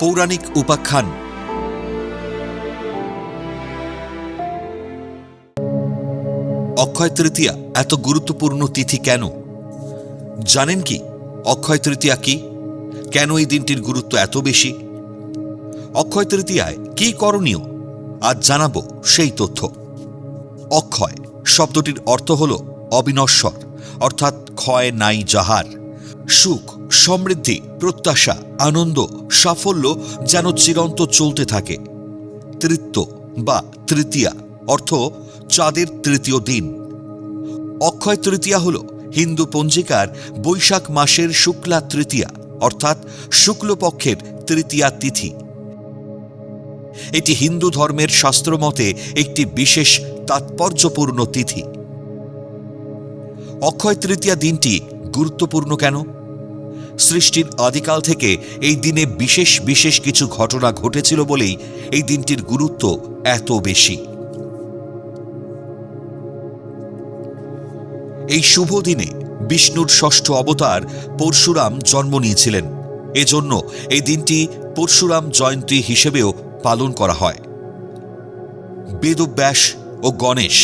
পৌরাণিক উপাখ্যান। অক্ষয় তৃতীয়া এত গুরুত্বপূর্ণ তিথি কেন জানেন কি? অক্ষয় তৃতীয়া কি, কেন এই দিনটির গুরুত্ব এত বেশি? অক্ষয় তৃতীয়ায় কি করণীয় আজ জানাবো সেই তথ্য। অক্ষয় শব্দটির অর্থ হল অবিনশ্বর, অর্থাৎ ক্ষয় নাই যাহার। সুখ, সমৃদ্ধি, প্রত্যাশা, আনন্দ, সাফল্য যেন চিরন্ত চলতে থাকে। তৃত্য বা তৃতীয়া অর্থ চাঁদের তৃতীয় দিন। অক্ষয় তৃতীয়া হল হিন্দু পঞ্জিকার বৈশাখ মাসের শুক্লা তৃতীয়া, অর্থাৎ শুক্লপক্ষের তৃতীয়া তিথি। এটি হিন্দু ধর্মের শাস্ত্রমতে একটি বিশেষ তাৎপর্যপূর্ণ তিথি। অক্ষয় তৃতীয়া দিনটি গুরুত্বপূর্ণ কেন? সৃষ্টির আদিকাল থেকে এই দিনে বিশেষ বিশেষ কিছু ঘটনা ঘটেছিল বলেই এই দিনটির গুরুত্ব এত বেশি। এই শুভ দিনে বিষ্ণুর ষষ্ঠ অবতার পরশুরাম জন্ম নিয়েছিলেন। এজন্য এই দিনটি পরশুরাম জয়ন্তী হিসেবেও পালন করা হয়। বেদব্যাস ও গণেশ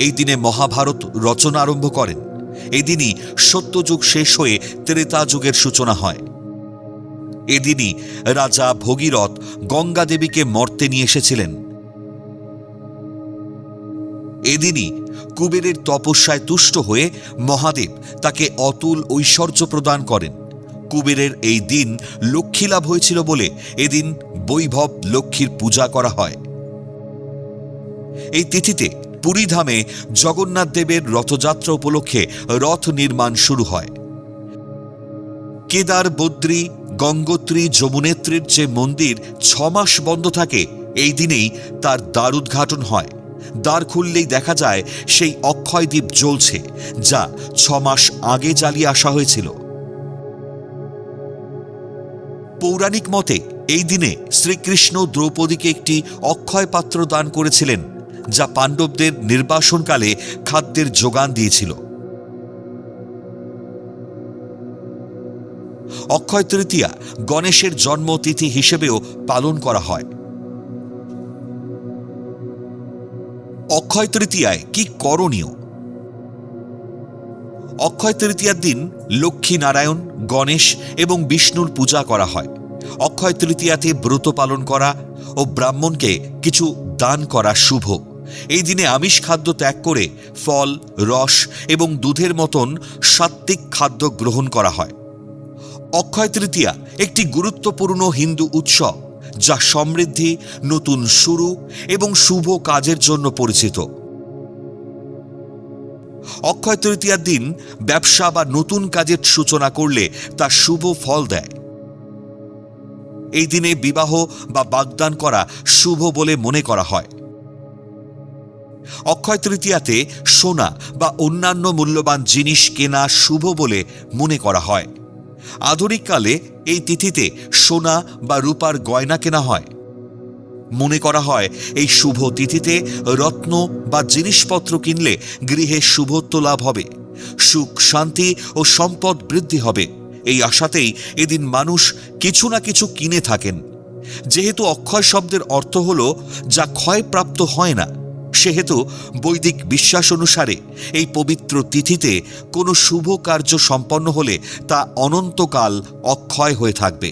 এই দিনে মহাভারত রচনা আরম্ভ করেন। এই দিনই সত্যযুগ শেষ হয়ে ত্রেতা যুগের সূচনা হয়। এদিনই রাজা ভগীরথ গঙ্গা দেবীকে মর্তে নিয়ে এসেছিলেন। এদিনই কুবেরের তপস্যায় তুষ্ট হয়ে মহাদেব তাকে অতুল ঐশ্বর্য প্রদান করেন। কুবেরের এই দিন লক্ষ্মী লাভ হয়েছিল বলে এদিন বৈভব লক্ষ্মীর পূজা করা হয়। এই তিথিতে পুরীধামে জগন্নাথ দেবের রথযাত্রা উপলক্ষে রথ নির্মাণ শুরু হয়। কেদার, বদ্রী, গঙ্গোত্রী, যমুনেত্রীর যে মন্দির 6 মাস বন্ধ থাকে, এই দিনেই তার দ্বার উদ্ঘাটন হয়। দ্বার খুললেই দেখা যায় সেই অক্ষয় দ্বীপ জ্বলছে, যা 6 মাস আগে জ্বালিয়ে আসা হয়েছিল। পৌরাণিক মতে এই দিনে শ্রীকৃষ্ণ দ্রৌপদীকে একটি অক্ষয় পাত্র দান করেছিলেন, যা পাণ্ডবদের নির্বাসনকালে খাদ্যের যোগান দিয়েছিল। অক্ষয় তৃতীয়া গণেশের জন্মতিথি হিসেবেও পালন করা হয়। অক্ষয় তৃতীয়ায় কি করণীয়? অক্ষয় তৃতীয়ার দিন লক্ষ্মী নারায়ণ, গণেশ এবং বিষ্ণুর পূজা করা হয়। অক্ষয় তৃতীয়াতে ব্রত পালন করা ও ব্রাহ্মণকে কিছু দান করা শুভ। এই দিনে আমিষ খাদ্য ত্যাগ করে ফল, রস এবং দুধের মতন সাত্ত্বিক খাদ্য গ্রহণ করা হয়। অক্ষয় তৃতীয়া একটি গুরুত্বপূর্ণ হিন্দু উৎসব, যা সমৃদ্ধি, নতুন শুরু এবং শুভ কাজের জন্য পরিচিত। অক্ষয় তৃতীয়ার দিন ব্যবসা বা নতুন কাজের সূচনা করলে তা শুভ ফল দেয়। এই দিনে বিবাহ বা বাগদান করা শুভ বলে মনে করা হয়। অক্ষয় তৃতীয়াতে সোনা বা অন্যান্য মূল্যবান জিনিস কেনা শুভ বলে মনে করা হয়। আধুনিককালে এই তিথিতে সোনা বা রূপার গয়না কেনা হয়। মনে করা হয় এই শুভ তিথিতে রত্ন বা জিনিসপত্র কিনলে গৃহে শুভত্ব লাভ হবে, সুখ, শান্তি ও সম্পদ বৃদ্ধি হবে। এই আশাতেই এদিন মানুষ কিছু না কিছু কিনে থাকেন। যেহেতু অক্ষয় শব্দের অর্থ হল যা ক্ষয়প্রাপ্ত হয় না, সেহেতু বৈদিক বিশ্বাস অনুসারে এই পবিত্র তিথিতে কোনো শুভ কার্য সম্পন্ন হলে তা অনন্তকাল অক্ষয় হয়ে থাকবে।